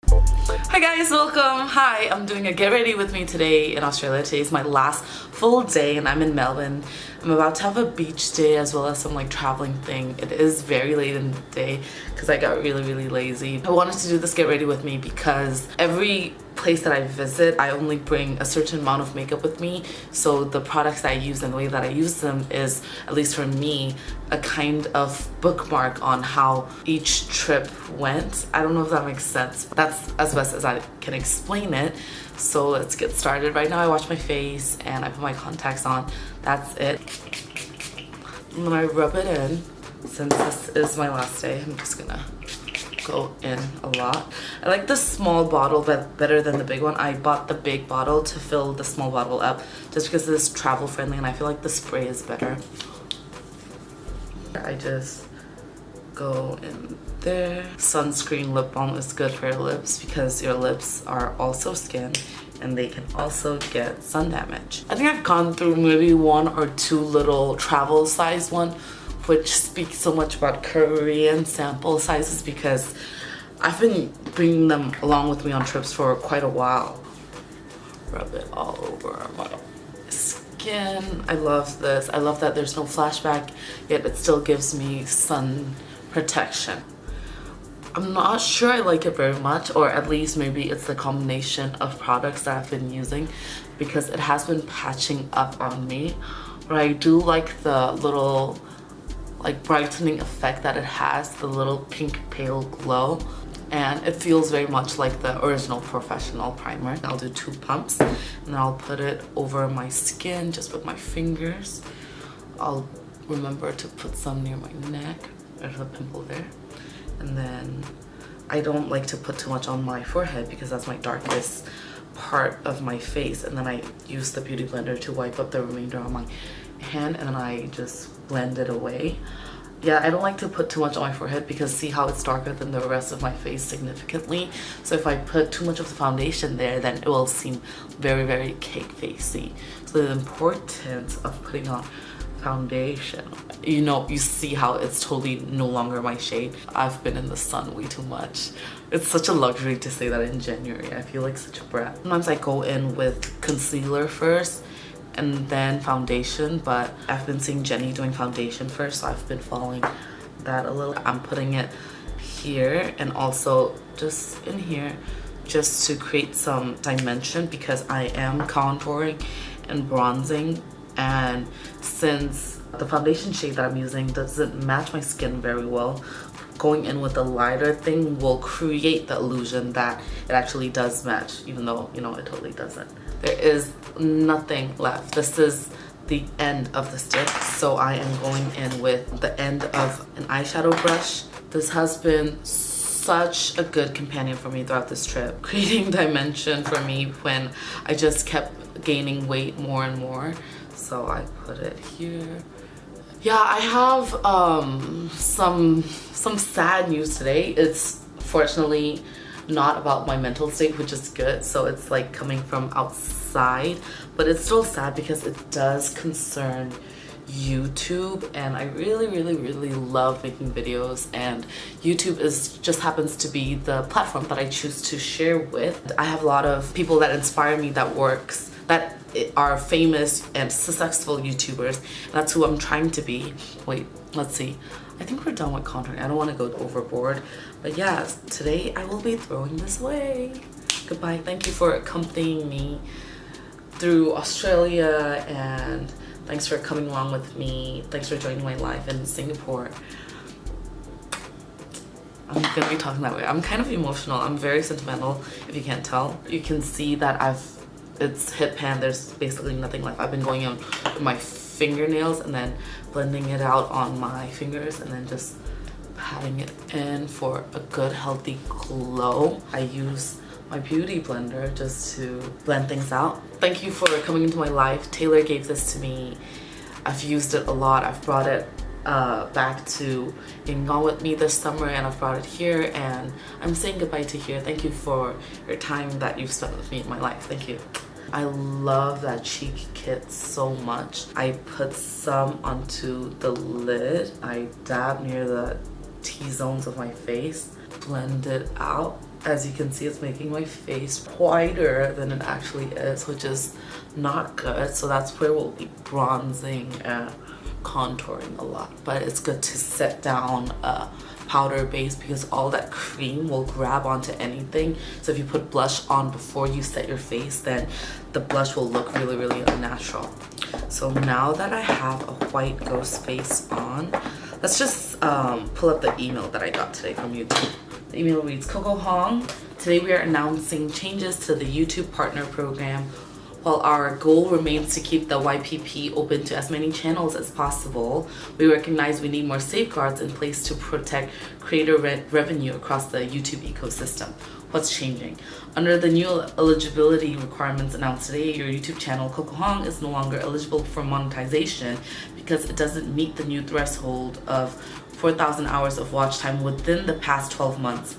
Hi guys, welcome. Hi, I'm doing a get ready with me today in Australia. Today is my last full day and I'm in Melbourne. I'm about to have a beach day as well as some like traveling thing. It is very late in the day because I got really lazy. I wanted to do this get ready with me because every place that I visit, I only bring a certain amount of makeup with me. So the products that I use and the way that I use them is, at least for me, a kind of bookmark on how each trip went. I don't know if that makes sense. That's as best as I can explain it. So let's get started. Right now I wash my face and I put my contacts on. That's it. And then I rub it in. Since this is my last day, I'm just gonna go in a lot. I like the small bottle but better than the big one. I bought the big bottle to fill the small bottle up just because it is travel friendly and I feel like the spray is better. I just go in there. Sunscreen lip balm is good for your lips because your lips are also skin and they can also get sun damage. I think I've gone through maybe one or two little travel size one, which speaks so much about Korean sample sizes because I've been bringing them along with me on trips for quite a while. Rub it all over my skin. I love this. I love that there's no flashback, yet it still gives me sun protection. I'm not sure I like it very much, or at least maybe it's the combination of products that I've been using because it has been patching up on me. But I do like the little like brightening effect that it has, the little pink pale glow, and it feels very much like the original Porefessional primer. I'll do 2 pumps and then I'll put it over my skin just with my fingers. I'll remember to put some near my neck. There's a pimple there. And then I don't like to put too much on my forehead because that's my darkest part of my face, and then I use the beauty blender to wipe up the remainder on my hand and then I just blend it away. Yeah, I don't like to put too much on my forehead because see how it's darker than the rest of my face significantly. So if I put too much of the foundation there, then it will seem very cake facey. So the importance of putting on foundation, you know, you see how it's totally no longer my shade. I've been in the sun way too much. It's such a luxury to say that in January. I feel like such a brat. Sometimes I go in with concealer first and then foundation, but I've been seeing Jenny doing foundation first, so I've been following that a little. I'm putting it here and also just in here just to create some dimension because I am contouring and bronzing, and since the foundation shade that I'm using doesn't match my skin very well, going in with a lighter thing will create the illusion that it actually does match, even though, you know, it totally doesn't. There is nothing left. This is the end of the stick, so I am going in with the end of an eyeshadow brush. This has been such a good companion for me throughout this trip, creating dimension for me when I just kept gaining weight more and more. So I put it here. Yeah, I have some sad news today. It's fortunately not about my mental state, which is good. So it's like coming from outside, but it's still sad because it does concern YouTube, and I really love making videos, and YouTube just happens to be the platform that I choose to share with. I have a lot of people that inspire me that are famous and successful YouTubers. That's who I'm trying to be. Wait, let's see. I think we're done with contouring. I don't want to go overboard. But yeah, today I will be throwing this away. Goodbye. Thank you for accompanying me through Australia, and thanks for coming along with me. Thanks for joining my life in Singapore. I'm gonna be talking that way. I'm kind of emotional. I'm very sentimental, if you can't tell. You can see that it's hit pan. There's basically nothing left. I've been going in with my fingernails and then blending it out on my fingers and then just patting it in for a good healthy glow. I use my beauty blender just to blend things out. Thank you for coming into my life. Taylor gave this to me. I've used it a lot. I've brought it back to being gone with me this summer, and I've brought it here, and I'm saying goodbye to here. Thank you for your time that you've spent with me in my life. Thank you. I love that cheek kit so much. I put some onto the lid. I dab near the T-zones of my face, blend it out, As you can see, it's making my face whiter than it actually is, which is not good. So that's where we'll be bronzing and contouring a lot. But it's good to set down a powder base because all that cream will grab onto anything. So if you put blush on before you set your face, then the blush will look really, really unnatural. So now that I have a white ghost face on, let's just pull up the email that I got today from YouTube. The email reads, cocohong, today we are announcing changes to the YouTube Partner Program. While our goal remains to keep the YPP open to as many channels as possible, we recognize we need more safeguards in place to protect creator revenue across the YouTube ecosystem. What's changing? Under the new eligibility requirements announced today, your YouTube channel, cocohong, is no longer eligible for monetization because it doesn't meet the new threshold of 4,000 hours of watch time within the past 12 months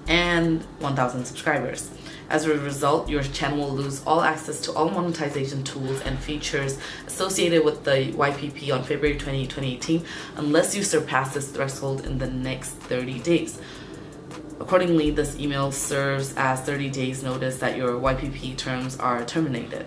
and 1,000 subscribers. As a result, your channel will lose all access to all monetization tools and features associated with the YPP on February 20, 2018 unless you surpass this threshold in the next 30 days. Accordingly, this email serves as 30 days notice that your YPP terms are terminated.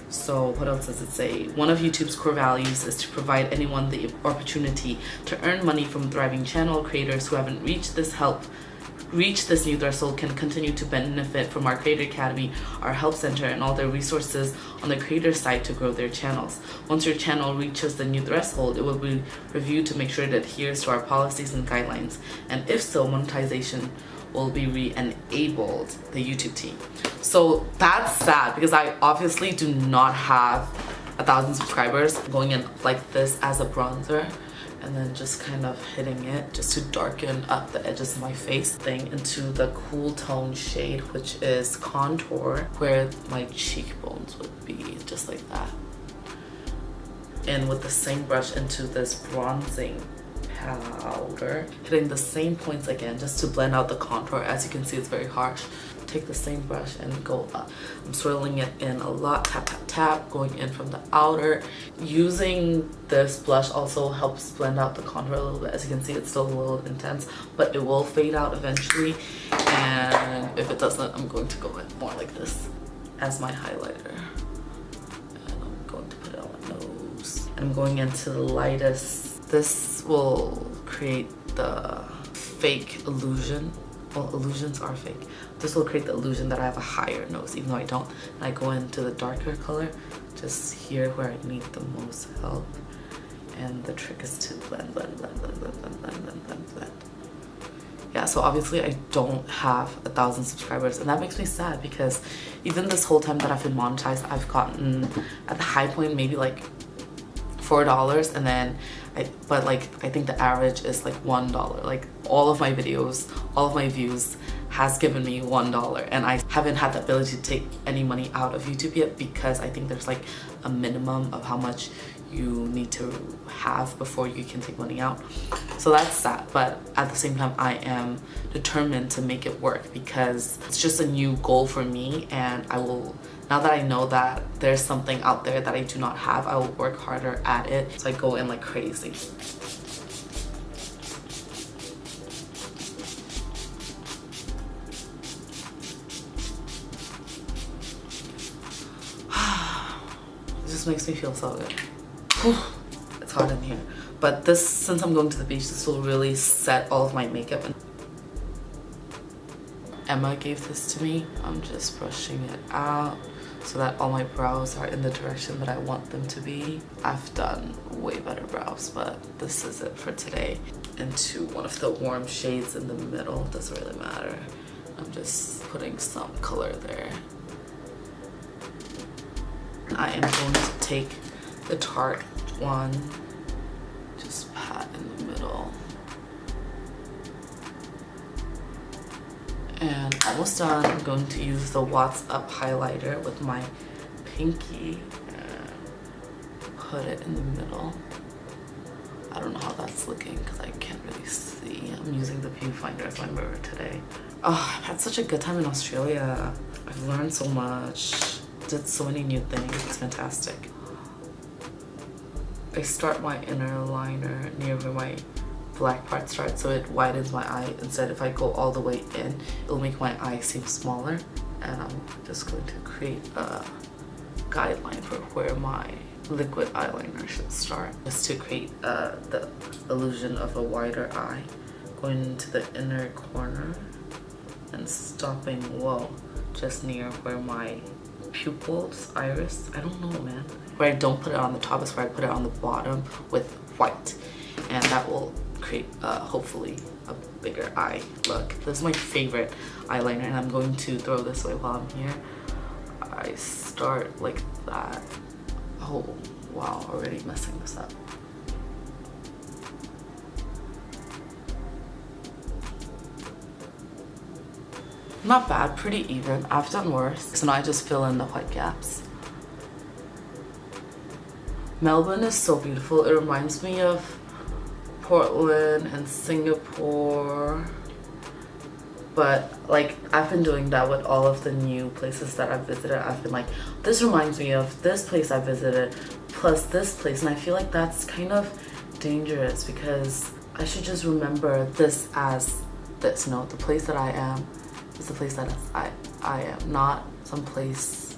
So what else does it say? One of YouTube's core values is to provide anyone the opportunity to earn money from thriving channel creators who haven't reached this new threshold can continue to benefit from our Creator Academy, our help center, and all their resources on the creator side to grow their channels. Once your channel reaches the new threshold, it will be reviewed to make sure it adheres to our policies and guidelines. And if so, monetization will be re-enabled, the YouTube team. So that's sad because I obviously do not have 1,000 subscribers. Going in like this as a bronzer, and then just kind of hitting it just to darken up the edges of my face thing into the cool tone shade, which is contour, where my cheekbones would be, just like that. And with the same brush into this bronzing powder, hitting the same points again just to blend out the contour. As you can see, it's very harsh. Take the same brush and go up. I'm swirling it in a lot, tap tap tap, going in from the outer. Using this blush also helps blend out the contour a little bit. As you can see, it's still a little intense, but it will fade out eventually. And if it doesn't, I'm going to go in more like this as my highlighter. And I'm going to put it on my nose. I'm going into the lightest. This will create the fake illusion. Well, illusions are fake. This will create the illusion that I have a higher nose, even though I don't. And I go into the darker color, just here where I need the most help. And the trick is to blend, blend, blend, blend, blend, blend, blend, blend, blend, blend. Yeah, so obviously I don't have 1,000 subscribers, and that makes me sad because even this whole time that I've been monetized, I've gotten at the high point maybe like $4, and then I think the average is like $1. Like all of my videos, all of my views has given me $1, and I haven't had the ability to take any money out of YouTube yet because I think there's like a minimum of how much you need to have before you can take money out. So that's sad, but at the same time I am determined to make it work because it's just a new goal for me, and I will, now that I know that there's something out there that I do not have, I will work harder at it. So I go in like crazy. It just makes me feel so good. Whew, it's hot in here. But this, since I'm going to the beach, this will really set all of my makeup. And Emma gave this to me. I'm just brushing it out so that all my brows are in the direction that I want them to be. I've done way better brows, but this is it for today. Into one of the warm shades in the middle, doesn't really matter. I'm just putting some color there. I am going to take the Tarte one, just pat in the middle. And almost done. I'm going to use the What's Up highlighter with my pinky and put it in the middle. I don't know how that's looking because I can't really see. I'm using the viewfinder as my mirror today. Oh, I've had such a good time in Australia. I've learned so much. Did so many new things. It's fantastic. I start my inner liner near where my black part starts, so it widens my eye. Instead, if I go all the way in, it'll make my eye seem smaller. And I'm just going to create a guideline for where my liquid eyeliner should start, just to create the illusion of a wider eye, going into the inner corner and stopping, whoa, just near where my pupils, iris, I don't know, man. Where I don't put it on the top is where I put it on the bottom with white, and that will create hopefully a bigger eye look. This is my favorite eyeliner, and I'm going to throw this away while I'm here. I start like that. Oh wow, already messing this up. Not bad, pretty even. I've done worse. So now I just fill in the white gaps. Melbourne is so beautiful. It reminds me of Portland and Singapore. But like, I've been doing that with all of the new places that I've visited. I've been like, this reminds me of this place I visited plus this place. And I feel like that's kind of dangerous, because I should just remember this as this. No, the place that I am is the place that I am, not some place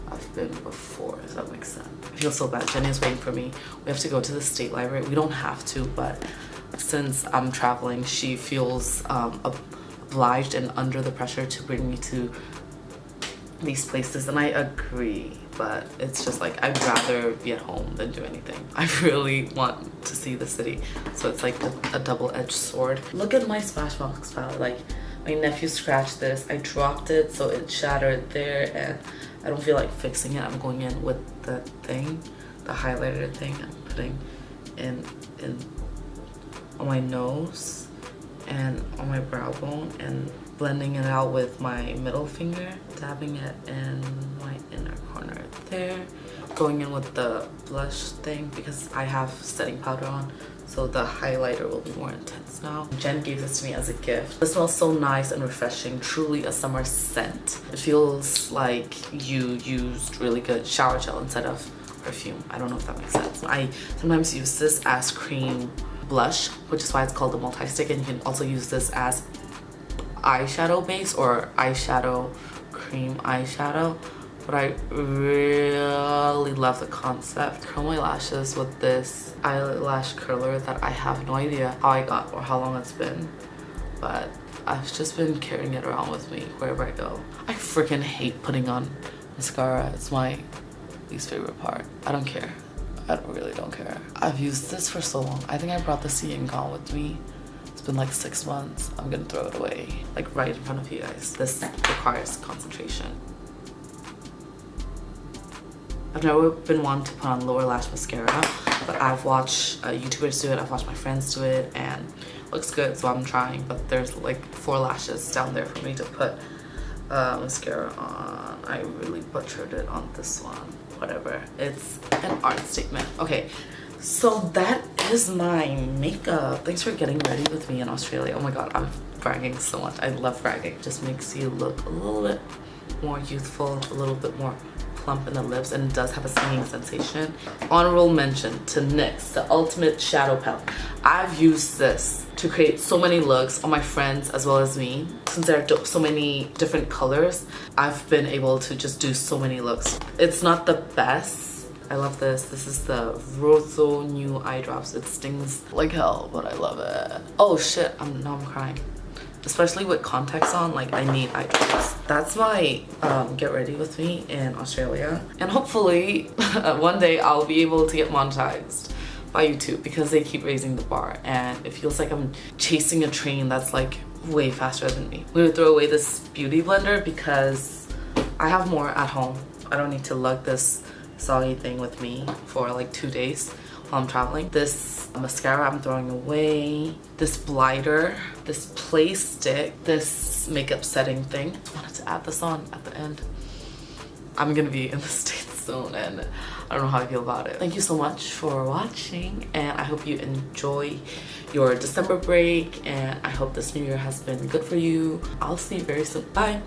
I've been before. Does that make sense? I feel so bad. Jenny is waiting for me. We have to go to the state library. We don't have to, but since I'm traveling, she feels obliged and under the pressure to bring me to these places, and I agree, but it's just like, I'd rather be at home than do anything. I really want to see the city, so it's like a double-edged sword. Look at my Smashbox palette. Like, my nephew scratched this, I dropped it, so it shattered there, and I don't feel like fixing it. I'm going in with the thing, the highlighter thing, I'm putting in on my nose and on my brow bone, and blending it out with my middle finger, dabbing it in my inner corner there, going in with the blush thing because I have setting powder on, so the highlighter will be more intense now. Jen gave this to me as a gift. It smells so nice and refreshing, truly a summer scent. It feels like you used really good shower gel instead of perfume. I don't know if that makes sense. I sometimes use this as cream blush, which is why it's called a multi-stick, and you can also use this as eyeshadow base or eyeshadow cream eyeshadow. But I really love the concept. Curl my lashes with this eyelash curler that I have no idea how I got or how long it's been, but I've just been carrying it around with me wherever I go. I freaking hate putting on mascara. It's my least favorite part. I don't care. I really don't care. I've used this for so long. I think I brought the Seeing Gone with me. It's been like 6 months. I'm gonna throw it away, like right in front of you guys. This requires concentration. I've never been one to put on lower lash mascara, but I've watched YouTubers do it, I've watched my friends do it, and it looks good, so I'm trying. But there's like 4 lashes down there for me to put mascara on. I really butchered it on this one. Whatever, it's an art statement. Okay, so that is my makeup. Thanks for getting ready with me in Australia. Oh my god, I'm bragging so much. I love bragging. Just makes you look a little bit more youthful, a little bit more plump in the lips, and it does have a stinging sensation. Honorable mention to NYX, the Ultimate Shadow Palette. I've used this to create so many looks on my friends as well as me. Since there are so many different colors, I've been able to just do so many looks. It's not the best. I love this. This is the Rohto New Eyedrops. It stings like hell, but I love it. Oh shit, now I'm crying. Especially with contacts on, like, I need eye drops. That's my get ready with me in Australia. And hopefully one day I'll be able to get monetized by YouTube, because they keep raising the bar and it feels like I'm chasing a train that's like way faster than me. I'm gonna throw away this beauty blender because I have more at home. I don't need to lug this soggy thing with me for like 2 days while I'm traveling. This mascara I'm throwing away. This blighter, this play stick, this makeup setting thing. I wanted to add this on at the end. I'm gonna be in the States soon and I don't know how I feel about it. Thank you so much for watching, and I hope you enjoy your December break, and I hope this new year has been good for you. I'll see you very soon. Bye.